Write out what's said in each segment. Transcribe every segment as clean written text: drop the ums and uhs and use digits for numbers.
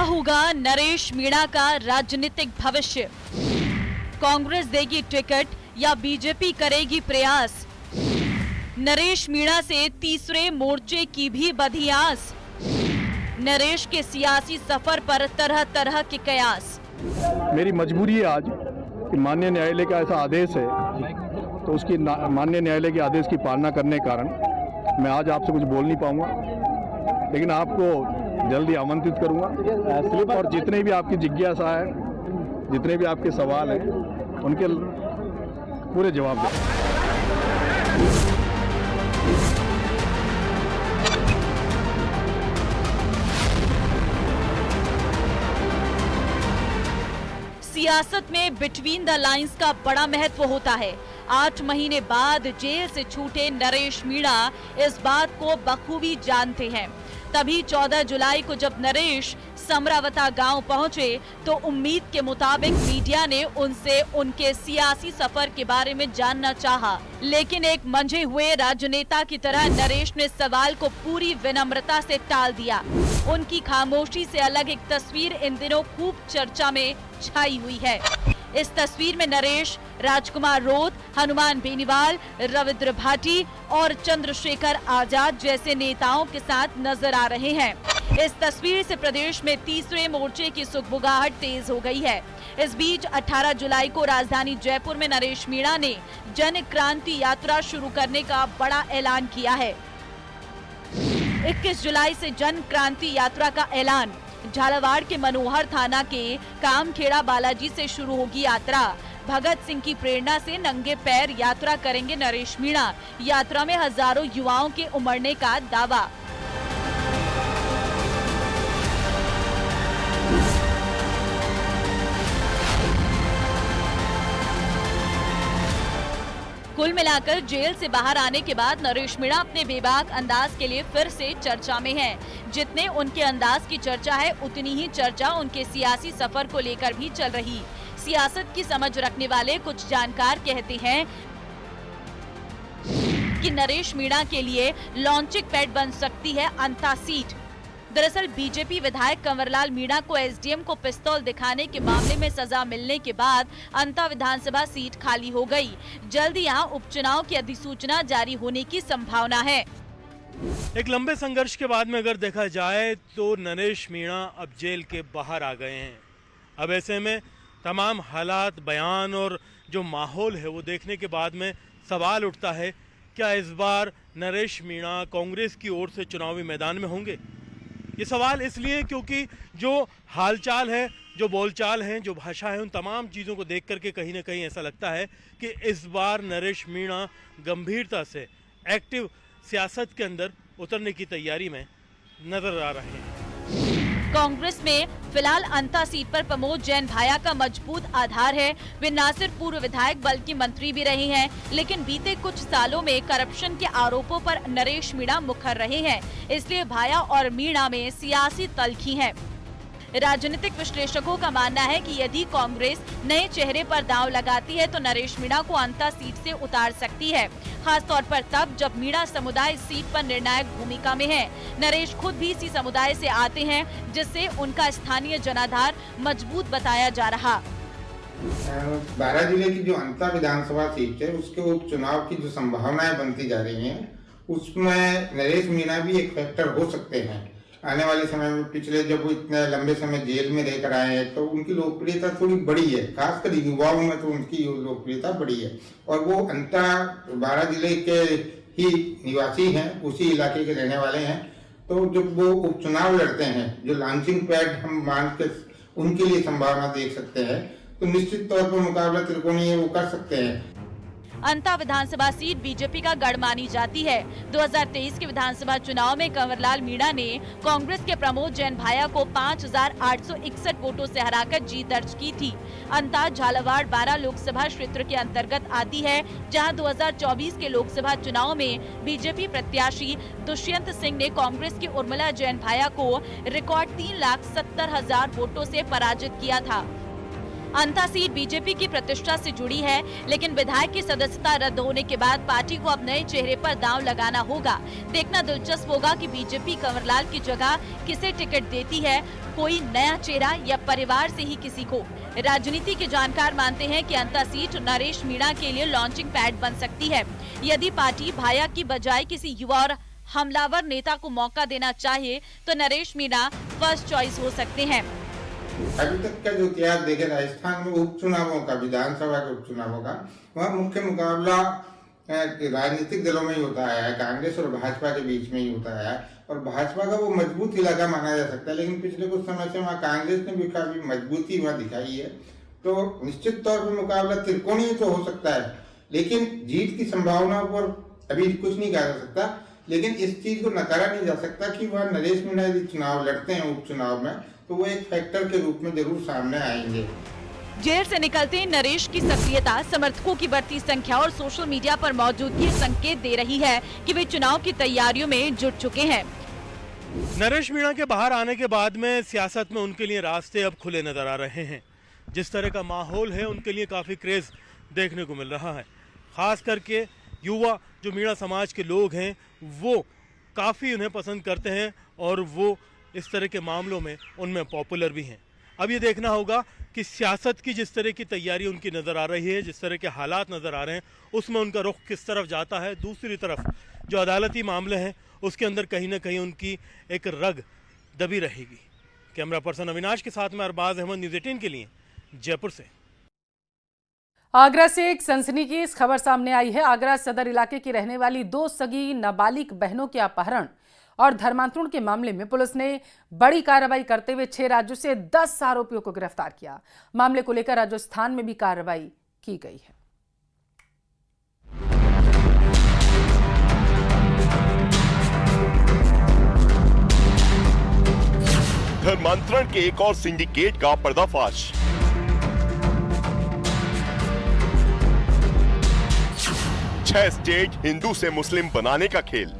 होगा नरेश मीणा का राजनीतिक भविष्य? कांग्रेस देगी टिकट या बीजेपी करेगी प्रयास? नरेश मीणा से तीसरे मोर्चे की भी बधी आस। नरेश के सियासी सफर पर तरह तरह के कयास। मेरी मजबूरी है आज कि माननीय न्यायालय का ऐसा आदेश है, तो उसकी माननीय न्यायालय के आदेश की पालना करने के कारण मैं आज आपसे कुछ बोल नहीं पाऊंगा, लेकिन आपको जल्दी आमंत्रित करूंगा और जितने भी आपकी जिज्ञासा है, जितने भी आपके सवाल हैं, उनके पूरे जवाब दें। सियासत में बिटवीन द लाइंस का बड़ा महत्व होता है। 8 महीने बाद जेल से छूटे नरेश मीणा इस बात को बखूबी जानते हैं। तभी 14 जुलाई को जब नरेश समरावता गांव पहुंचे तो उम्मीद के मुताबिक मीडिया ने उनसे उनके सियासी सफर के बारे में जानना चाहा, लेकिन एक मंझे हुए राजनेता की तरह नरेश ने सवाल को पूरी विनम्रता से टाल दिया। उनकी खामोशी से अलग एक तस्वीर इन दिनों खूब चर्चा में छाई हुई है। इस तस्वीर में नरेश राजकुमार रोत, हनुमान बेनीवाल, रविंद्र भाटी और चंद्रशेखर आजाद जैसे नेताओं के साथ नजर आ रहे हैं। इस तस्वीर से प्रदेश में तीसरे मोर्चे की सुगबुगाहट तेज हो गई है। इस बीच 18 जुलाई को राजधानी जयपुर में नरेश मीणा ने जन क्रांति यात्रा शुरू करने का बड़ा ऐलान किया है। 21 जुलाई से जन क्रांति यात्रा का ऐलान। झालावाड़ के मनोहर थाना के कामखेड़ा बालाजी से शुरू होगी यात्रा। भगत सिंह की प्रेरणा से नंगे पैर यात्रा करेंगे नरेश मीणा। यात्रा में हजारों युवाओं के उमड़ने का दावा। कुल मिलाकर जेल से बाहर आने के बाद नरेश मीणा अपने बेबाक अंदाज के लिए फिर से चर्चा में हैं। जितने उनके अंदाज की चर्चा है, उतनी ही चर्चा उनके सियासी सफर को लेकर भी चल रही। सियासत की समझ रखने वाले कुछ जानकार कहते हैं कि नरेश मीणा के लिए लॉन्चिंग पैड बन सकती है अंता सीट। दरअसल बीजेपी विधायक कंवरलाल मीणा को एसडीएम को पिस्तौल दिखाने के मामले में सजा मिलने के बाद अंता विधानसभा सीट खाली हो गई। जल्द यहां उपचुनाव की अधिसूचना जारी होने की संभावना है। एक लंबे संघर्ष के बाद में अगर देखा जाए तो नरेश मीणा अब जेल के बाहर आ गए हैं। अब ऐसे में तमाम हालात, बयान और जो माहौल है वो देखने के बाद में सवाल उठता है, क्या इस बार नरेश मीणा कांग्रेस की ओर से चुनावी मैदान में होंगे? ये सवाल इसलिए क्योंकि जो हालचाल है, जो बोलचाल है, जो भाषा है, उन तमाम चीज़ों को देख करके कहीं ना कहीं ऐसा लगता है कि इस बार नरेश मीणा गंभीरता से एक्टिव सियासत के अंदर उतरने की तैयारी में नजर आ रहे हैं। कांग्रेस में फिलहाल अंता सीट पर प्रमोद जैन भाया का मजबूत आधार है। वे न सिर्फ पूर्व विधायक बल्कि मंत्री भी रहे हैं, लेकिन बीते कुछ सालों में करप्शन के आरोपों पर नरेश मीणा मुखर रहे हैं। इसलिए भाया और मीणा में सियासी तल्खी है। राजनीतिक विश्लेषकों का मानना है कि यदि कांग्रेस नए चेहरे पर दांव लगाती है तो नरेश मीणा को अंता सीट से उतार सकती है, खासतौर पर तब जब मीणा समुदाय इस सीट पर निर्णायक भूमिका में है। नरेश खुद भी इसी समुदाय से आते हैं, जिससे उनका स्थानीय जनाधार मजबूत बताया जा रहा। 12 जिले की जो अंता विधानसभा सीट है, उसके उपचुनाव की जो संभावनाएं बनती जा रही हैं, उसमें नरेश मीणा भी एक फैक्टर हो सकते हैं। आने वाले समय में पिछले जब वो इतने लंबे समय जेल में रहकर आए हैं तो उनकी लोकप्रियता थोड़ी बड़ी है, खासकर युवाओं में तो उनकी लोकप्रियता बड़ी है। और वो अंता 12 जिले के ही निवासी हैं, उसी इलाके के रहने वाले हैं। तो जब वो उपचुनाव लड़ते हैं, जो लॉन्चिंग पैड हम मान के उनके लिए संभावना देख सकते हैं, तो निश्चित तौर पर मुकाबला त्रिकोणीय वो कर सकते हैं। अंता विधानसभा सीट बीजेपी का गढ़ मानी जाती है। 2023 के विधानसभा चुनाव में कंवरलाल मीणा ने कांग्रेस के प्रमोद जैन भाया को 5861 वोटों से हराकर जीत दर्ज की थी। अंता झालावाड़ 12 लोकसभा क्षेत्र के अंतर्गत आती है, जहां 2024 के लोकसभा चुनाव में बीजेपी प्रत्याशी दुष्यंत सिंह ने कांग्रेस की उर्मिला जैन भाया को रिकॉर्ड 3,70,000 वोटों से पराजित किया था। अंता सीट बीजेपी की प्रतिष्ठा से जुड़ी है, लेकिन विधायक की सदस्यता रद्द होने के बाद पार्टी को अब नए चेहरे पर दांव लगाना होगा। देखना दिलचस्प होगा कि बीजेपी कंवरलाल की जगह किसे टिकट देती है, कोई नया चेहरा या परिवार से ही किसी को। राजनीति के जानकार मानते हैं कि अंता सीट नरेश मीणा के लिए लॉन्चिंग पैड बन सकती है। यदि पार्टी भाया की बजाय किसी युवा और हमलावर नेता को मौका देना चाहे तो नरेश मीणा फर्स्ट चॉइस हो सकते हैं। अभी तक का जो इतिहास देखे राजस्थान में उपचुनावों का, विधानसभा के उपचुनावों का, वह मुख्य मुकाबला राजनीतिक दलों में ही होता है, कांग्रेस और भाजपा के बीच में ही होता है, और भाजपा का वो मजबूत इलाका माना जा सकता है। लेकिन पिछले कुछ समय से वहाँ कांग्रेस ने भी काफी मजबूती वहाँ दिखाई है, तो निश्चित तौर पर मुकाबला त्रिकोणीय तो हो सकता है, लेकिन जीत की संभावना पर अभी कुछ नहीं कहा जा सकता। लेकिन इस चीज को नकारा नहीं जा सकता कि वह नरेश मीणा यदि चुनाव लड़ते हैं उपचुनाव में, तो वो एक फैक्टर के रूप में जरूर सामने आएंगे। जेल से निकलते ही नरेश की सक्रियता, समर्थकों की बढ़ती संख्या और सोशल मीडिया पर मौजूदगी संकेत दे रही है कि वे चुनाव की तैयारियों में जुट चुके हैं। नरेश मीणा के बाहर आने के बाद में सियासत में उनके लिए रास्ते अब खुले नजर आ रहे हैं। जिस तरह का माहौल है उनके लिए काफ़ी क्रेज देखने को मिल रहा है। खास करके युवा जो मीणा समाज के लोग हैं वो काफ़ी उन्हें पसंद करते हैं और वो इस तरह के मामलों में उनमें पॉपुलर भी हैं। अब ये देखना होगा कि सियासत की जिस तरह की तैयारी उनकी नज़र आ रही है, जिस तरह के हालात नज़र आ रहे हैं, उसमें उनका रुख किस तरफ जाता है। दूसरी तरफ जो अदालती मामले हैं उसके अंदर कहीं ना कहीं उनकी एक रग दबी रहेगी। कैमरा पर्सन अविनाश के साथ में अरबाज अहमद, न्यूज़ 18 के लिए जयपुर से। आगरा से एक सनसनीखेज खबर सामने आई है। आगरा सदर इलाके की रहने वाली 2 सगी नाबालिग बहनों के अपहरण और धर्मांतरण के मामले में पुलिस ने बड़ी कार्रवाई करते हुए 6 राज्यों से 10 आरोपियों को गिरफ्तार किया। मामले को लेकर राजस्थान में भी कार्रवाई की गई है। धर्मांतरण के एक और सिंडिकेट का पर्दाफाश। छह स्टेट हिंदू से मुस्लिम बनाने का खेल।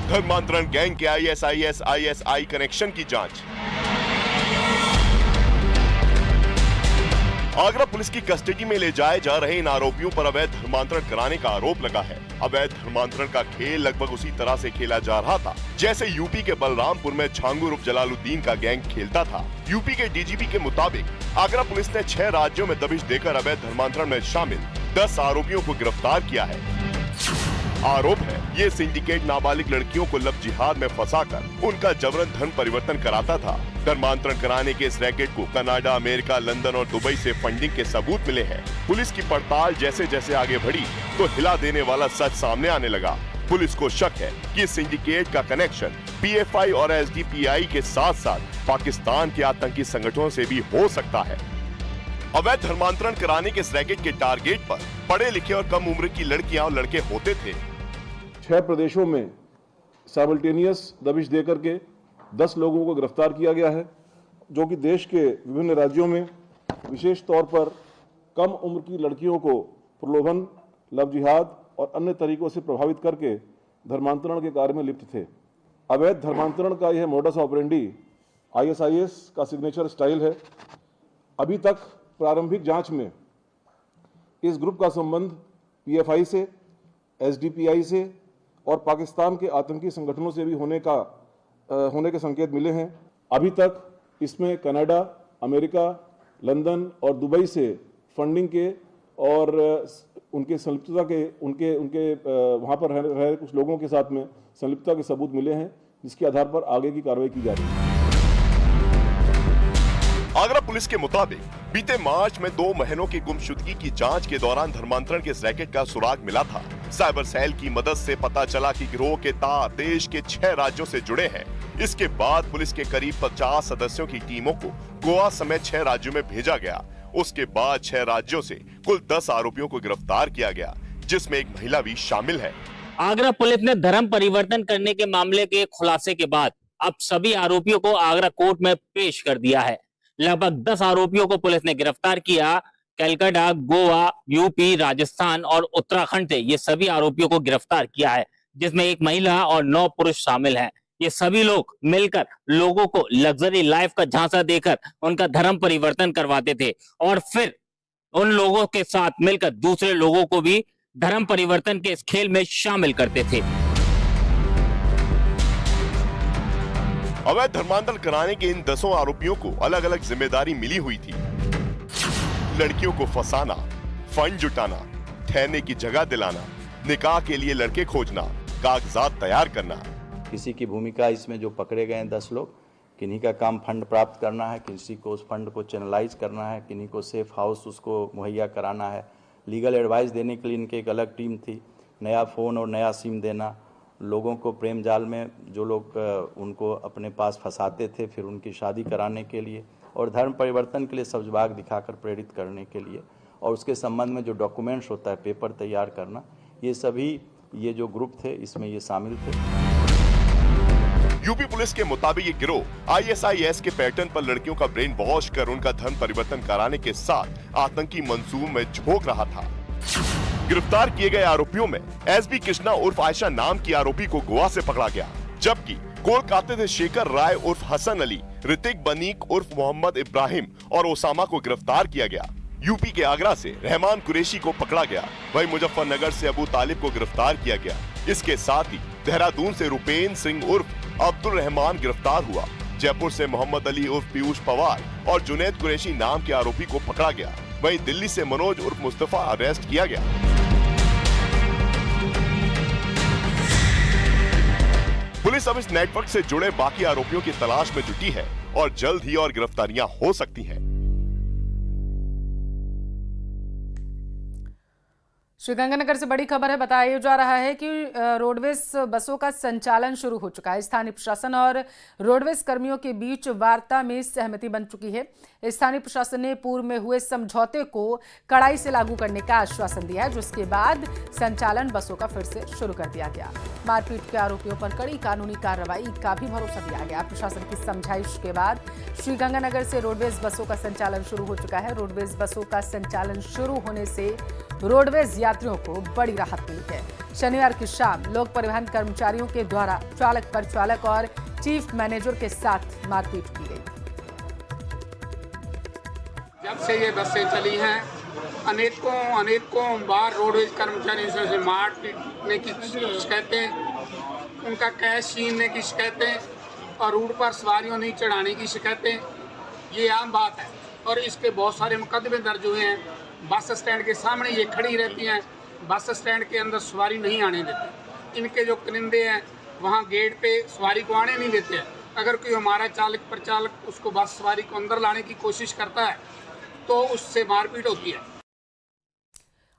धर्मांतरण गैंग के ISIS-ISI कनेक्शन की जांच। आगरा पुलिस की कस्टडी में ले जाए जा रहे इन आरोपियों पर अवैध धर्मांतरण कराने का आरोप लगा है। अवैध धर्मांतरण का खेल लगभग उसी तरह से खेला जा रहा था जैसे यूपी के बलरामपुर में छांगुर उर्फ जलालुद्दीन का गैंग खेलता था। यूपी के डीजीपी के मुताबिक आगरा पुलिस ने 6 राज्यों में दबिश देकर अवैध धर्मांतरण में शामिल 10 आरोपियों को गिरफ्तार किया है। आरोप है ये सिंडिकेट नाबालिग लड़कियों को लव जिहाद में फंसाकर उनका जबरन धर्म परिवर्तन कराता था। धर्मांतरण कराने के इस रैकेट को कनाडा, अमेरिका, लंदन और दुबई से फंडिंग के सबूत मिले हैं। पुलिस की पड़ताल जैसे जैसे आगे बढ़ी तो हिला देने वाला सच सामने आने लगा। पुलिस को शक है कि इस सिंडिकेट का कनेक्शन PFI और SDPI के साथ साथ पाकिस्तान के आतंकी संगठनों से भी हो सकता है। अवैध धर्मांतरण कराने के इस रैकेट के टारगेट पर पढ़े लिखे और कम उम्र की लड़कियां और लड़के होते थे। 6 प्रदेशों में साइमल्टेनियस दबिश देकर के 10 लोगों को गिरफ्तार किया गया है, जो कि देश के विभिन्न राज्यों में विशेष तौर पर कम उम्र की लड़कियों को प्रलोभन, लव जिहाद और अन्य तरीकों से प्रभावित करके धर्मांतरण के कार्य में लिप्त थे। अवैध धर्मांतरण का यह मोडस ऑपरेंडी ISIS का सिग्नेचर स्टाइल है। अभी तक प्रारंभिक जांच में इस ग्रुप का संबंध PFI से, SDPI से और पाकिस्तान के आतंकी संगठनों से भी होने के संकेत मिले हैं। अभी तक इसमें कनाडा, अमेरिका, लंदन और दुबई से फंडिंग के और उनके संलिप्तता के उनके वहां पर रह रहे कुछ लोगों के साथ में संलिप्तता के सबूत मिले हैं, जिसके आधार पर आगे की कार्रवाई की जा रही है। आगरा पुलिस के मुताबिक बीते मार्च में 2 महीनों की गुमशुदगी की जांच के दौरान धर्मांतरण के इस रैकेट का सुराग मिला था। साइबर सेल की मदद से पता चला कि गिरोह के तार देश के 6 राज्यों से जुड़े हैं। इसके बाद पुलिस के करीब 50 सदस्यों की टीमों को गोवा समेत 6 राज्यों में भेजा गया। उसके बाद 6 राज्यों से कुल 10 आरोपियों को गिरफ्तार किया गया, जिसमें एक महिला भी शामिल है। आगरा पुलिस ने धर्म परिवर्तन करने के मामले के खुलासे के बाद अब सभी आरोपियों को आगरा कोर्ट में पेश कर दिया है। लगभग 10 आरोपियों को पुलिस ने गिरफ्तार किया। कलकत्ता, गोवा, यूपी, राजस्थान और उत्तराखंड से ये सभी आरोपियों को गिरफ्तार किया है, जिसमें एक महिला और 9 पुरुष शामिल हैं। ये सभी लोग मिलकर लोगों को लग्जरी लाइफ का झांसा देकर उनका धर्म परिवर्तन करवाते थे और फिर उन लोगों के साथ मिलकर दूसरे लोगों को भी धर्म परिवर्तन के इस खेल में शामिल करते थे। अवैध धर्मांतरण कराने के इन 10 आरोपियों को अलग अलग जिम्मेदारी मिली हुई थी। लड़कियों को फंसाना, फंड जुटाना, ठहरने की जगह दिलाना, निकाह के लिए लड़के खोजना, कागजात तैयार करना। किसी की भूमिका इसमें जो पकड़े गए हैं 10 लोग, किन्हीं का काम फंड प्राप्त करना है, किसी को उस फंड को चैनलाइज करना है, किन्हीं को सेफ हाउस उसको मुहैया कराना है, लीगल एडवाइस देने के लिए इनकी एक अलग टीम थी, नया फ़ोन और नया सिम देना, लोगों को प्रेम जाल में जो लोग उनको अपने पास फंसाते थे फिर उनकी शादी कराने के लिए और धर्म परिवर्तन के लिए सब्जबाग दिखाकर प्रेरित करने के लिए और उसके संबंध में जो डॉक्यूमेंट्स होता है पेपर तैयार करना, ये सभी ये जो ग्रुप थे इसमें ये शामिल थे। यूपी पुलिस के मुताबिक ये गिरोह ISIS के पैटर्न पर लड़कियों का ब्रेन वॉश कर उनका धर्म परिवर्तन कराने के साथ आतंकी मंसूबों में झोंक रहा था। गिरफ्तार किए गए आरोपियों में SB कृष्णा उर्फ आयशा नाम की आरोपी को गोवा से पकड़ा गया, जबकि कोलकाता से शेखर राय उर्फ हसन अली, ऋतिक बनीक उर्फ मोहम्मद इब्राहिम और ओसामा को गिरफ्तार किया गया। यूपी के आगरा से रहमान कुरैशी को पकड़ा गया, वहीं मुजफ्फरनगर से अबू तालिब को गिरफ्तार किया गया। इसके साथ ही देहरादून से रुपेन सिंह उर्फ अब्दुल रहमान गिरफ्तार हुआ। जयपुर से मोहम्मद अली उर्फ पीयूष पवार और जुनैद कुरैशी नाम के आरोपी को पकड़ा गया। वहीं दिल्ली से मनोज उर्फ मुस्तफा अरेस्ट किया गया। पुलिस अब इस नेटवर्क से जुड़े बाकी आरोपियों की तलाश में जुटी है और जल्द ही और गिरफ्तारियां हो सकती हैं। श्रीगंगानगर से बड़ी खबर है। बताया जा रहा है कि रोडवेज बसों का संचालन शुरू हो चुका है। स्थानीय प्रशासन और रोडवेज कर्मियों के बीच वार्ता में सहमति बन चुकी है। स्थानीय प्रशासन ने पूर्व में हुए समझौते को कड़ाई से लागू करने का आश्वासन दिया है, जिसके बाद संचालन बसों का फिर से शुरू कर दिया गया। मारपीट के आरोपियों पर कड़ी कानूनी कार्रवाई का भी भरोसा दिया गया। प्रशासन की समझाइश के बाद श्रीगंगानगर से रोडवेज बसों का संचालन शुरू हो चुका है। रोडवेज बसों का संचालन शुरू होने से रोडवेज यात्रियों को बड़ी राहत मिली है। शनिवार की शाम लोक परिवहन कर्मचारियों के द्वारा चालक, परिचालक और चीफ मैनेजर के साथ मारपीट की गई। जब से ये बसें चली हैं अनेकों बार रोडवेज कर्मचारियों से मार पीटने की शिकायतें, उनका कैश छीनने की शिकायतें और रूट पर सवारियों नहीं चढ़ाने की शिकायतें, ये आम बात है। और इसके बहुत सारे मुकदमे दर्ज हुए हैं। बस स्टैंड के सामने ये खड़ी रहती हैं, बस स्टैंड के अंदर सवारी नहीं आने देते। इनके जो कनिंदे हैं वहाँ गेट पे सवारी को आने नहीं देते हैं। अगर कोई हमारा चालक परिचालक उसको बस सवारी को अंदर लाने की कोशिश करता है तो उससे मारपीट होती है।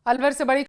अलवर से बड़ी